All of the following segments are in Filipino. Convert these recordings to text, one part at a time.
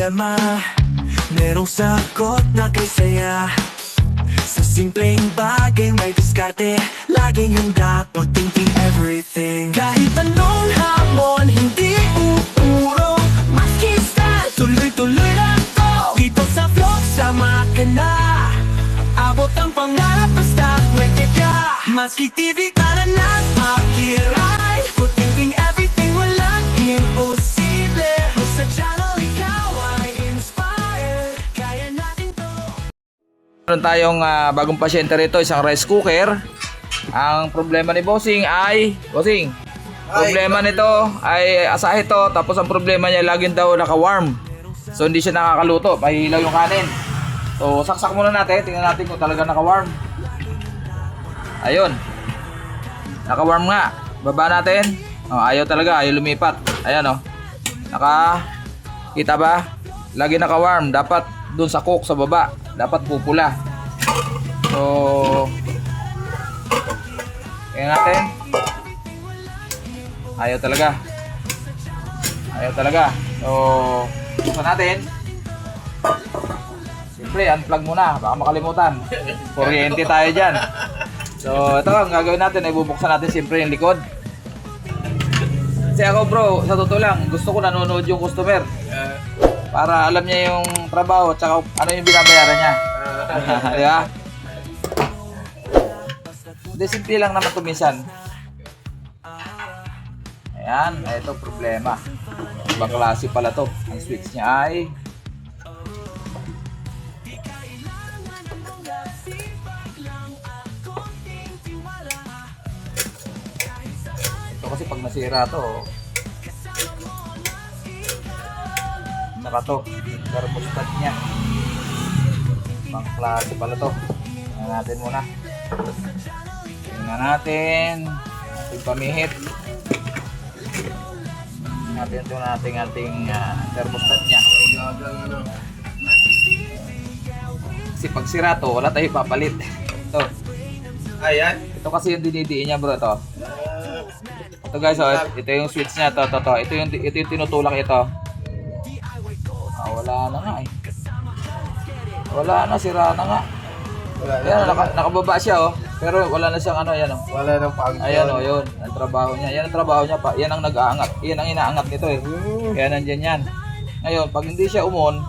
problema, merong sagot na kay saya. Sa simpleng bagay may diskarte, laging handa, no thinking everything. Kahit anong hamon, hindi uurong makista, tuloy-tuloy lang to. Dito sa vlog, sama ka na. Abot ang pangarap, basta pwede ka. Maski TV ka na ng akiray, no thinking everything, walang imposible. Sa channel, ikaw ay inspired, kaya natin to. Meron tayong bagong pasyente rito, isang rice cooker. Ang problema ni Bossing ay, Bossing, problema nito ay asahe to. Tapos ang problema niya, laging daw naka-warm. So hindi siya nakakaluto, pahilaw yung kanin. So saksak muna natin, tingnan natin kung talaga naka-warm. Ayun, naka-warm nga. Baba natin. Oh, ayaw talaga, ayaw lumipat. Ayan oh, kita ba? Lagi naka-warm. Dapat dun sa cook sa baba, dapat pupula. So tingnan natin. Ayaw talaga. So buksan natin. Siyempre unplug muna, baka makalimutan. Kuryente tayo dyan. So ito ang gagawin natin, ay bubuksan natin siyempre yung likod. Kasi ako bro, sa totoo lang, gusto ko nanonood yung customer para alam niya yung trabaho at saka ano yung binabayaran niya. Di ba? Hindi, simple lang naman ito minsan. Ayan, ito problema. Ibang klase pala to. Ang switch niya ay ito kasi pag nasira to, saka to, thermostat niya. Ibang klase pala to. Tingnan natin muna. Tingnan natin. Ating pamihit. Natin ito nating thermostat niya. Kasi pag sira to, wala tayong papalit. Ito. Ayan. Ito kasi yung dinidiin niya bro, ito. Ito guys, oh, ito yung switch niya, to. Ito yung tinutulak ito. Wala na nga eh. Wala na, sira na nga. Ayan, nakababa siya oh. Pero wala na siyang ano, ayan oh. Wala nang function. Ayan oh, yun. Ang trabaho niya. Yan ang trabaho niya pa. Yan ang nag-aangat. Yan ang inaangat nito eh. Kaya nandyan yan. Ngayon, pag hindi siya umon,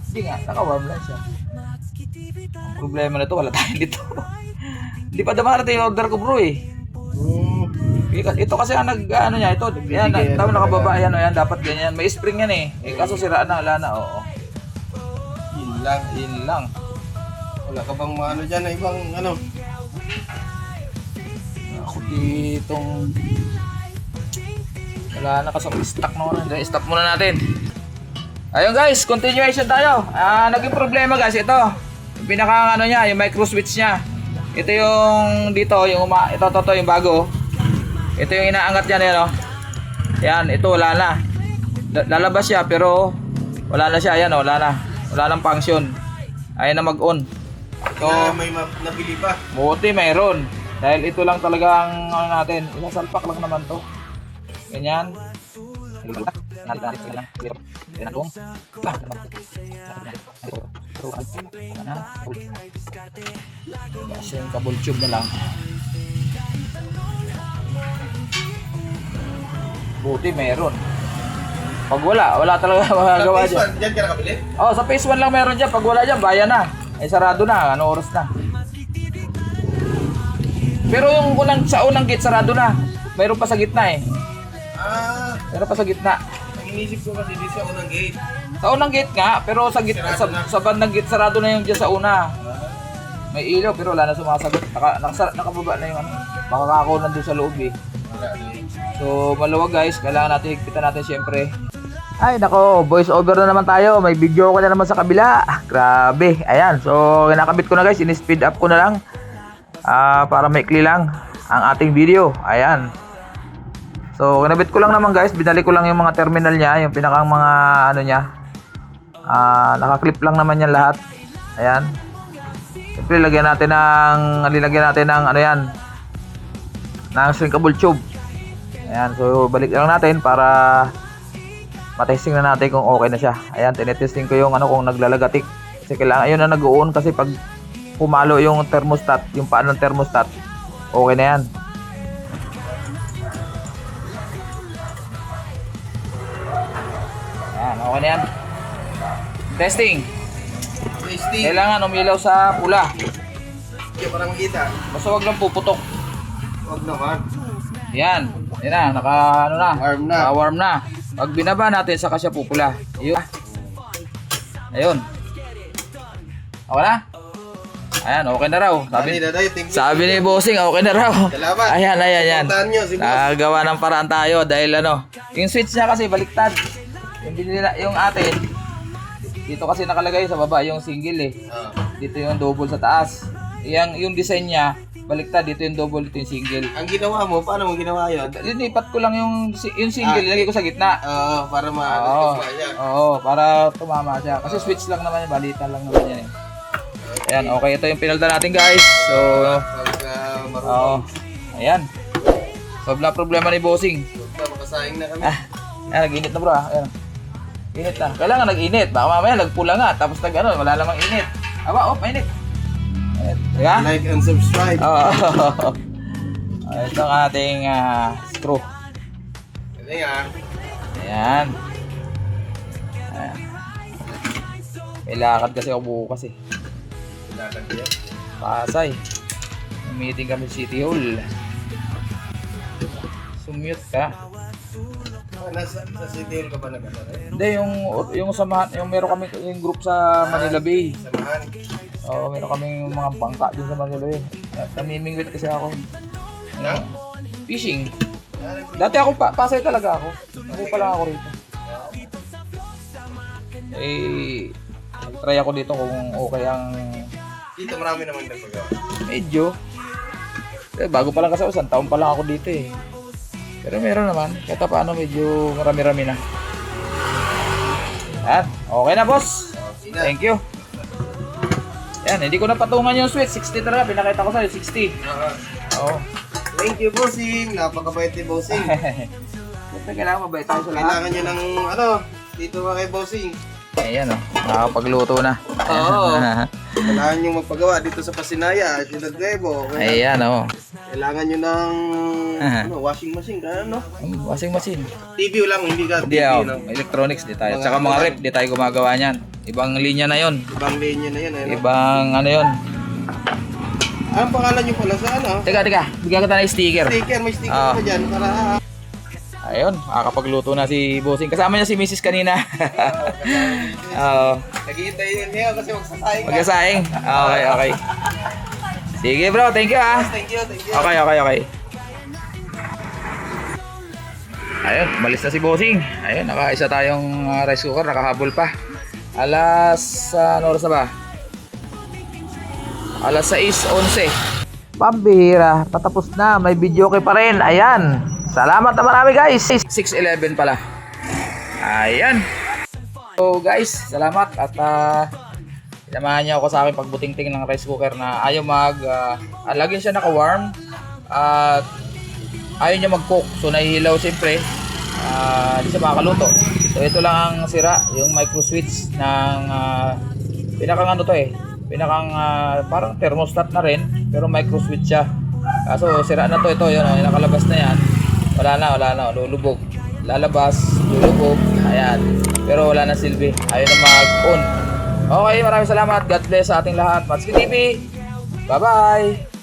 hindi nga, naka-warm lang siya. Ang problema nito, wala tayo dito. Hindi pa dumarating yung order ko bro eh. Ito kasi ang ano niya, ito. Yan, tama nakababa. Ayan oh, yan. Dapat ganyan. May spring yan eh. Kaso siraan na, wala na. Oo. Yun lang. Wala ka bang ano dyan na ibang ano? Ako ditong wala na kasi stock na. Stop muna natin. Ayun guys, continuation tayo. Naging problema guys ito. Yung pinaka ano niya, yung micro switch niya. Ito yung dito, yung ito yung bago. Ito yung inaangat niya nila. Yan, ito wala na. Lalabas siya pero wala na siya. Ayan, wala na. Wala nang function. Ayan na mag-on. So, may nabili pa. buti mayroon. Dahil ito lang talagang ano natin. Isasalpak lang naman to. Ganyan. Kasi yung cable tube na lang. Buti meron. Pag wala talaga magagawa Sa phase dyan. 1, dyan ka nakabili? Oh, sa phase 1 lang meron dyan. Pag wala dyan, bayan na. Ay sarado na. Ano oras na? Pero yung unang gate, sarado na. Mayroon pa sa gitna eh. Mayroon pa sa gitna. Ang inisip ko kasi di sa unang gate. Sa unang gate nga, pero sa gitna, sa bandang gate, sarado na yung dyan sa una. May ilaw, pero wala na sumasagot. Nakababa na yung ano. Makakakaw nandun sa loob eh. So maluwag guys, kailangan natin higpitan natin syempre. Ay nako, voice over na naman tayo. May video ko na naman sa kabila. Grabe, ayan. So kinakabit ko na guys, in-speed up ko na lang para maikli lang ang ating video. Ayan. So kinabit ko lang naman guys, binalik ko lang yung mga terminal niya, yung pinakang mga ano niya. Naka-clip lang naman yan lahat. Ayan. Siyempre lagyan natin ng ano yan, ng shrinkable tube. Ayan, so balik lang natin para matesting na natin kung okay na siya. Ayan, tinetesting ko yung ano kung naglalagatik. Kasi kailangan, ayun na nag-on kasi pag pumalo yung thermostat, yung paan ng thermostat, okay na yan. Ayan, okay na yan. Testing. Tasty. Kailangan umilaw sa pula. Hindi parang makita. Basta wag lang puputok. Huwag naman. Yan. Yan na, naka ano na. Warm na. Warm na. Pag binaba natin, saka siya pupula. Ayun. Ayun. Okay na? Ayan, okay na raw. Sabi ni Bossing, okay na raw. Salamat. Ayan, yan. Puntahan nyo si Boss. Nagawa ng paraan tayo dahil ano, yung switch niya kasi baliktad. Yung atin, dito kasi nakalagay sa baba yung single eh. Dito yung double sa taas. Yung design niya, baliktad. Dito yung double, dito yung single. Ang ginawa mo, paano mo ginawa yun? Linipat ko lang yung single, ilagay ko sa gitna. Oo, para Oo, oo, para tumama siya. Kasi switch lang naman yan, balitan lang naman yan eh. Ayan, okay, ito yung pinalda natin guys. So, oo, ayan. Solve na problema ni Bossing. Makasayang na kami. Ayan, nag-init na bro ah. Ayan. Init na. Kailangan nag-init. Baka mamaya nagpula nga. Tapos nag-ano, wala namang init. Aba, mainit. Ayan. Diba? Like and subscribe. Oo. Ito ang ating screw. Ito nga. Ayan. Ayan. May lakad kasi ako bukas eh. Lakad yan. Pasay. May meeting kami sa City Hall. Sumute ka. Sa City Hall ka ba nag-ano? Hindi, yung samahan, yung meron kami yung group sa Manila Bay. Samahan. Oo, meron kami mga bangka din sa Manila Bay. Namimingwit kasi ako. Na? Fishing. Dati ako, Pasay talaga ako. Ako pala ako rito. Eh, try ako dito kung okay ang Dito marami naman nagpagawa. medyo. Bago pa lang kasi ako, 1 taon pa lang ako dito eh. Pero meron naman, kahit paano medyo marami-rami na. Yan, okay na boss. Thank you. Yan, hindi ko napatungan yung switch, 60 talaga, pinakita ko sa'yo, 60. Oo. Thank you, Bossing. Napakabait ni Bossing. Siyempre kailangan mabait tayo sa lahat. Kailangan nyo ng ano, dito ka kay Bossing. Ayan o, nakakapagluto na. Oo. Kailangan nyo magpagawa dito sa Pasinaya, Ciudad Nuevo. Ayan o. Kailangan nyo ng ano, washing machine, ano? Washing machine. TV lang, hindi ka Hindi TV. ako, No? electronics di tayo. Tsaka mga rep, di tayo gumagawa niyan. Ibang linya na yon. Ibang linya na yan. Ano? Ibang ano yon. Anong pangalan nyo pala sa ano? Teka, bigyan kita ng sticker. Sticker, may sticker Ah. pa dyan para Ayun, nakakapagluto na si Bossing. Kasama niya si Mrs. kanina. Oo. naghihintay yun niya kasi magsasayang ka. Magkasaing. Okay. Sige bro, thank you ah. Thank you, thank you. Okay. Ayun, umalis na si Bossing. Ayun, nakaisa tayong rice cooker, nakahabol pa. Ano oras na ba? Alas 6:11. Pambihira, patapos na. May video pa rin. Ayan. Salamat na marami guys. 6:11 pala. Ayan. So guys, salamat at sinamahan niyo ako sa akin pagbuting-ting ng rice cooker na ayaw lagi siya naka-warm at ayaw niya mag-cook. So nahihilaw siyempre. Hindi siya makakaluto. So ito lang ang sira, yung micro switch ng pinakang ano to eh. Pinakang parang thermostat na rin pero micro switch siya. Kaso sira na to ito, yun, yung nakalabas na yan. Wala na, lulubog. Lalabas, lulubog. Ayan. Pero wala na silbi. Ayaw na mag-on. Okay, maraming salamat. God bless sa ating lahat. Matsuki TV. Bye-bye.